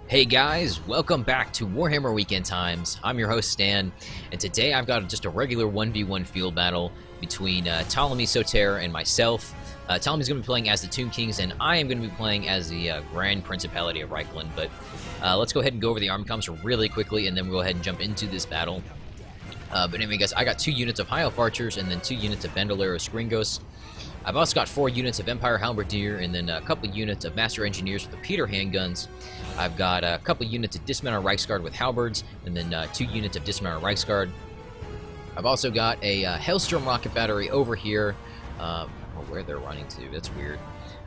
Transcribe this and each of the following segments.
Hey guys, welcome back to Warhammer Weekend Times. I'm your host Stan, and today I've got just a regular 1v1 field battle between Ptolemy Soter and myself. Ptolemy's going to be playing as the Tomb Kings, and I am going to be playing as the Grand Principality of Reikland. But let's go ahead and go over the army comps really quickly, and then we'll go ahead and jump into this battle. But anyway, guys, I got 2 units of High Elf Archers, and then 2 units of Bandolero Scringos. I've also got 4 units of Empire Halberdier, and then a couple units of Master Engineers with the Peter handguns. I've got a couple units of Dismounted Reichsguard with halberds, and then 2 units of Dismounted Reichsguard. I've also got a Hailstorm rocket battery over here. Where they're running to, that's weird.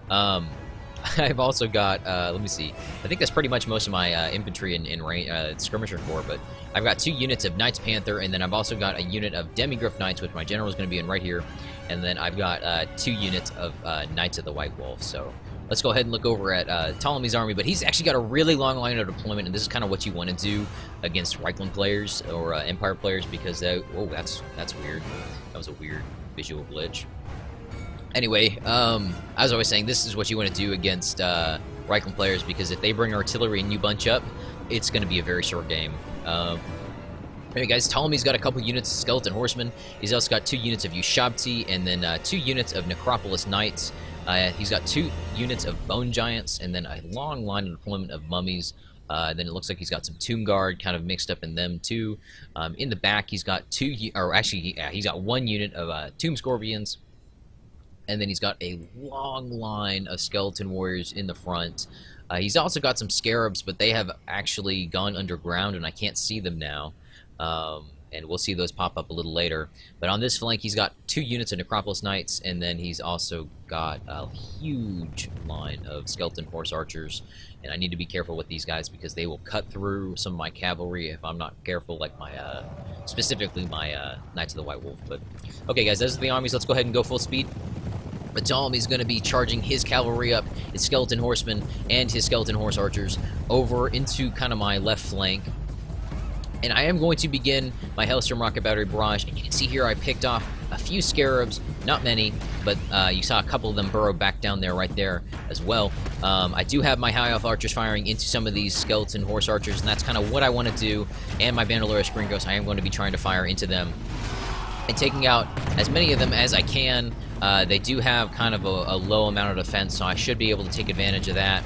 I've also got, let me see, I think that's pretty much most of my infantry in skirmisher corps, but I've got 2 units of Knights Panther, and then I've also got a unit of Demigryph Knights, which my general is going to be in right here, and then I've got 2 units of Knights of the White Wolf. So let's go ahead and look over at Ptolemy's army, but he's actually got a really long line of deployment, and this is kind of what you want to do against Reikland players or Empire players, because oh, that's weird. That was a weird visual glitch. Anyway, as I was saying, this is what you want to do against Reikland players, because if they bring artillery and you bunch up, it's going to be a very short game. Anyway, guys, Ptolemy's got a couple units of Skeleton Horsemen. He's also got 2 units of Ushabti, and then 2 units of Necropolis Knights. He's got 2 units of Bone Giants, and then a long line of deployment of Mummies. Then it looks like he's got some Tomb Guard kind of mixed up in them too. In the back, he's got he's got 1 unit of Tomb Scorpions. And then he's got a long line of Skeleton Warriors in the front. He's also got some Scarabs, but they have actually gone underground, and I can't see them now. And we'll see those pop up a little later. But on this flank, he's got 2 units of Necropolis Knights, and then he's also got a huge line of Skeleton Horse Archers. And I need to be careful with these guys, because they will cut through some of my cavalry if I'm not careful, like my, specifically my Knights of the White Wolf. But okay, guys, those are the armies. Let's go ahead and go full speed. But Ptolemy's going to be charging his cavalry up, his Skeleton Horsemen, and his Skeleton Horse Archers over into kind of my left flank. And I am going to begin my Hailstorm Rocket Battery barrage. And you can see here I picked off a few Scarabs, not many, but you saw a couple of them burrow back down there right there as well. I do have my High Elf Archers firing into some of these Skeleton Horse Archers, and that's kind of what I want to do. And my Bandolero Scringos, I am going to be trying to fire into them and taking out as many of them as I can. They do have kind of a low amount of defense, so I should be able to take advantage of that.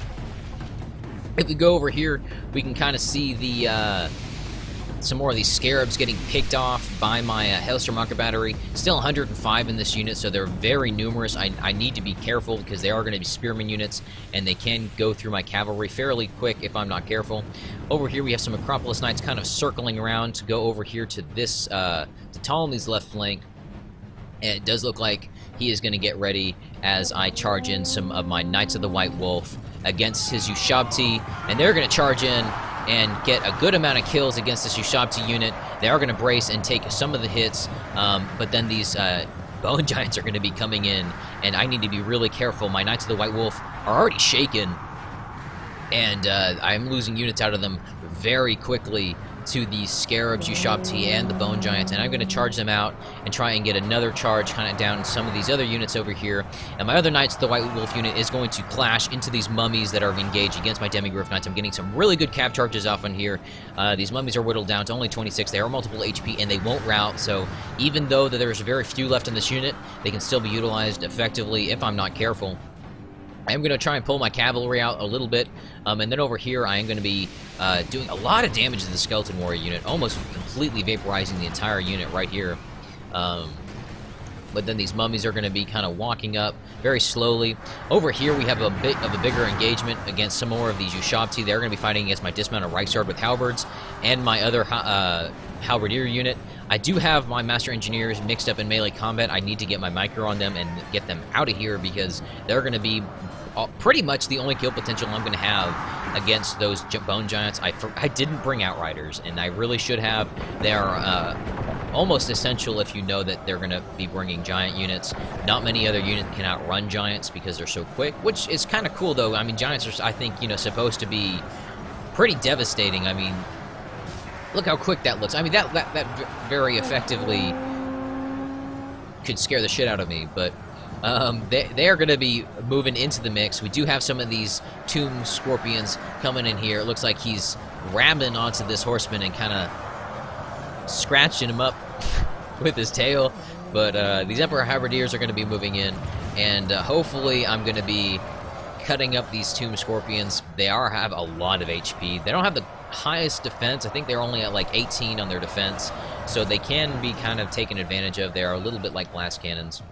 If we go over here, we can kind of see the some more of these Scarabs getting picked off by my Hailstorm Rocket Battery. Still 105 in this unit, so they're very numerous. I need to be careful, because they are going to be Spearman units, and they can go through my cavalry fairly quick if I'm not careful. Over here, we have some Acropolis Knights kind of circling around to go over here to this, to Ptolemy's left flank. And it does look like he is going to get ready as I charge in some of my Knights of the White Wolf against his Ushabti, and they're going to charge in and get a good amount of kills against this Ushabti unit. They are going to brace and take some of the hits, but then these Bone Giants are going to be coming in, and I need to be really careful. My Knights of the White Wolf are already shaken, and I'm losing units out of them very quickly to the Scarabs, Ushabti, and the Bone Giants, and I'm going to charge them out and try and get another charge kind of down some of these other units over here. And my other Knights of the White Wolf unit is going to clash into these Mummies that are engaged against my Demigryph Knights. I'm getting some really good cap charges off on here. These Mummies are whittled down to only 26. They are multiple HP, and they won't rout, so even though there's very few left in this unit, they can still be utilized effectively if I'm not careful. I am going to try and pull my cavalry out a little bit, and then over here I am going to be doing a lot of damage to the Skeleton Warrior unit, almost completely vaporizing the entire unit right here. But then these Mummies are going to be kind of walking up very slowly. Over here we have a bit of a bigger engagement against some more of these Ushabti. They're going to be fighting against my Dismounted Reichsguard with halberds and my other Halberdier unit. I do have my Master Engineers mixed up in melee combat. I need to get my micro on them and get them out of here, because they're going to be pretty much the only kill potential I'm going to have against those Bone Giants. I didn't bring Outriders, and I really should have. They are almost essential if you know that they're going to be bringing giant units. Not many other units can outrun Giants because they're so quick, which is kind of cool, though. I mean, Giants are, I think, supposed to be pretty devastating. I mean, look how quick that looks. I mean, that very effectively could scare the shit out of me, but They are going to be moving into the mix. We do have some of these tomb scorpions coming in here. It looks like he's ramming onto this horseman and kind of scratching him up with his tail. But these Emperor Halberdiers are going to be moving in, and hopefully I'm going to be cutting up these tomb scorpions. They have a lot of HP. They don't have the highest defense. I think they're only at like 18 on their defense, so they can be kind of taken advantage of. They are a little bit like blast cannons.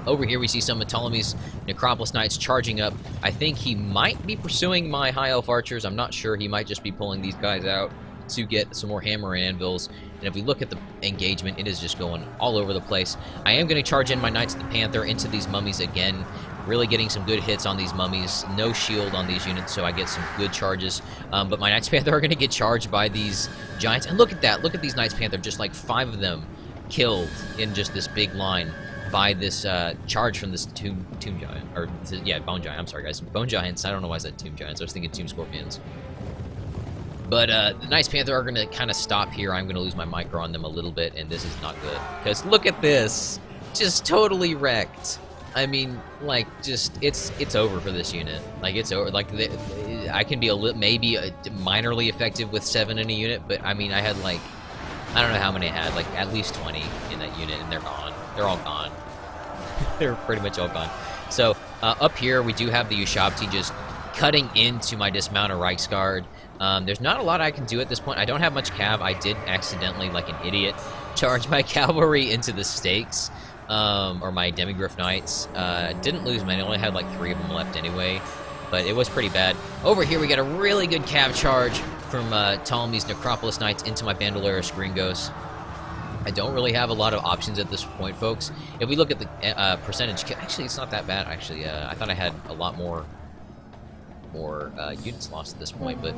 Over here we see some of Ptolemy's Necropolis Knights charging up. I think he might be pursuing my High Elf Archers. I'm not sure. He might just be pulling these guys out to get some more hammer and anvils. And if we look at the engagement, it is just going all over the place. I am going to charge in my Knights of the Panther into these mummies again. Really getting some good hits on these mummies. No shield on these units, so I get some good charges. But my Knights of Panther are going to get charged by these giants. And look at that. Look at these Knights of Panther. Just like 5 of them killed in just this big line by this charge from this tomb giant. Or, yeah, bone giant. I'm sorry, guys. Bone giants. I don't know why I said tomb giants. I was thinking tomb scorpions. But the Knights Panther are going to kind of stop here. I'm going to lose my micro on them a little bit, and this is not good. Because look at this. Just totally wrecked. I mean, like, just, it's over for this unit. Like, it's over. Like, I can be maybe minorly effective with 7 in a unit, but, I mean, I had, like, I don't know how many I had. Like, at least 20 in that unit, and they're gone. They're all gone. They're pretty much all gone. So, up here, we do have the Ushabti just cutting into my dismounted Reiksguard. There's not a lot I can do at this point. I don't have much cav. I did accidentally, like an idiot, charge my cavalry into the stakes, or my Demigryph Knights. Didn't lose many. I only had like 3 of them left anyway, but it was pretty bad. Over here, we got a really good cav charge from Ptolemy's Necropolis Knights into my Bandolier Gringos. I don't really have a lot of options at this point, folks. If we look at the percentage, actually, it's not that bad, actually. I thought I had a lot more units lost at this point, but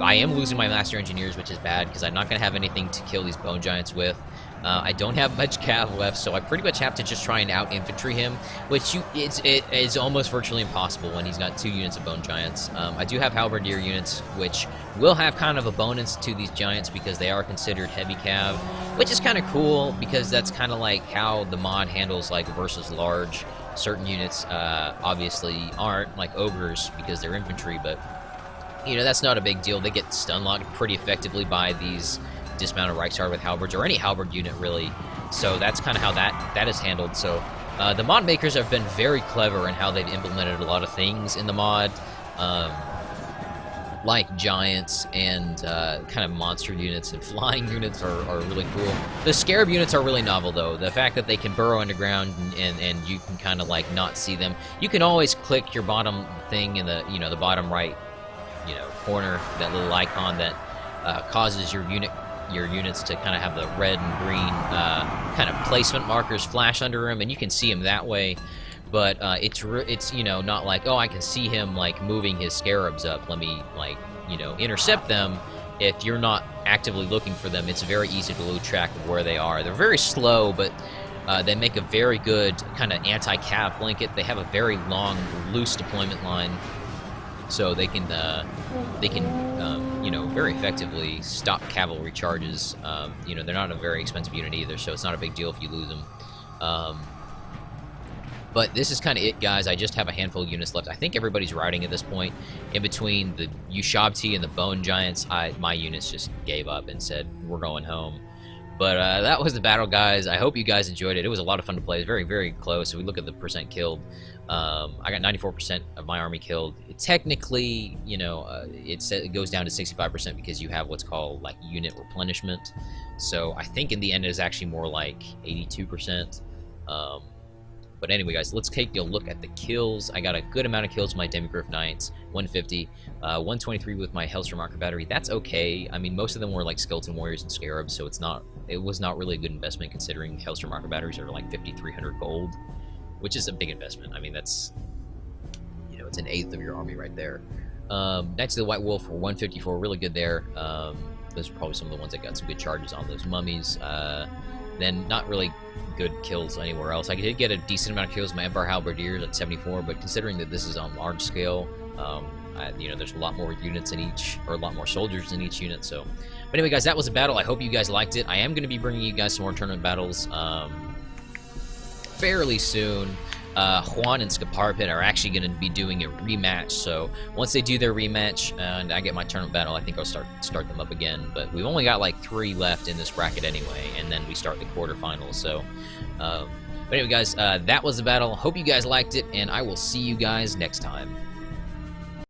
I am losing my Master Engineers, which is bad, because I'm not going to have anything to kill these Bone Giants with. I don't have much cav left, so I pretty much have to just try and out-infantry him, which it is almost virtually impossible when he's got 2 units of Bone Giants. I do have Halberdier units, which will have kind of a bonus to these Giants because they are considered heavy cav, which is kind of cool, because that's kind of like how the mod handles, like, versus large. Certain units obviously aren't, like Ogres, because they're infantry, but, you know, that's not a big deal. They get stun-locked pretty effectively by these dismounted Reiksguard with halberds, or any halberd unit, really. So that's kind of how that is handled. So the mod makers have been very clever in how they've implemented a lot of things in the mod, like giants and kind of monster units, and flying units are really cool. The scarab units are really novel, though. The fact that they can burrow underground and you can kind of like not see them. You can always click your bottom thing in the the bottom right corner, that little icon that causes your units to kind of have the red and green kind of placement markers flash under them, and you can see them that way. But it's not like, oh, I can see him like moving his scarabs up, let me like intercept them. If you're not actively looking for them, it's very easy to lose track of where they are. They're very slow, but they make a very good kind of anti-cav blanket. They have a very long, loose deployment line, so they can very effectively stop cavalry charges. They're not a very expensive unit either, so it's not a big deal if you lose them. But this is kind of it, guys. I just have a handful of units left. I think everybody's routing at this point. In between the Ushabti and the Bone Giants, my units just gave up and said, we're going home. But that was the battle, guys. I hope you guys enjoyed it. It was a lot of fun to play. It's very, very close. So we look at the percent killed. I got 94% of my army killed. Technically, it goes down to 65% because you have what's called like unit replenishment. So I think in the end it is actually more like 82%. But anyway, guys, let's take a look at the kills. I got a good amount of kills with my Demigryph Knights, 150, 123 with my Hellstrom Archer Battery. That's okay. I mean, most of them were like Skeleton Warriors and Scarabs, so it was not really a good investment considering Hellstrom Archer Batteries are like 5,300 gold, which is a big investment. I mean, that's, it's an eighth of your army right there. Knights of the White Wolf were 154, really good there. Those are probably some of the ones that got some good charges on those mummies. Then not really good kills anywhere else. I did get a decent amount of kills with my Emperor Halberdiers at 74, but considering that this is on large scale, there's a lot more units in each, or a lot more soldiers in each unit. So, but anyway, guys, that was a battle. I hope you guys liked it. I am going to be bringing you guys some more tournament battles. fairly soon. Juan and Scaparpit are actually going to be doing a rematch, so once they do their rematch and I get my tournament battle, I think I'll start them up again. But we've only got like 3 left in this bracket anyway, and then we start the quarterfinals. So, but anyway, guys, that was the battle. Hope you guys liked it, and I will see you guys next time.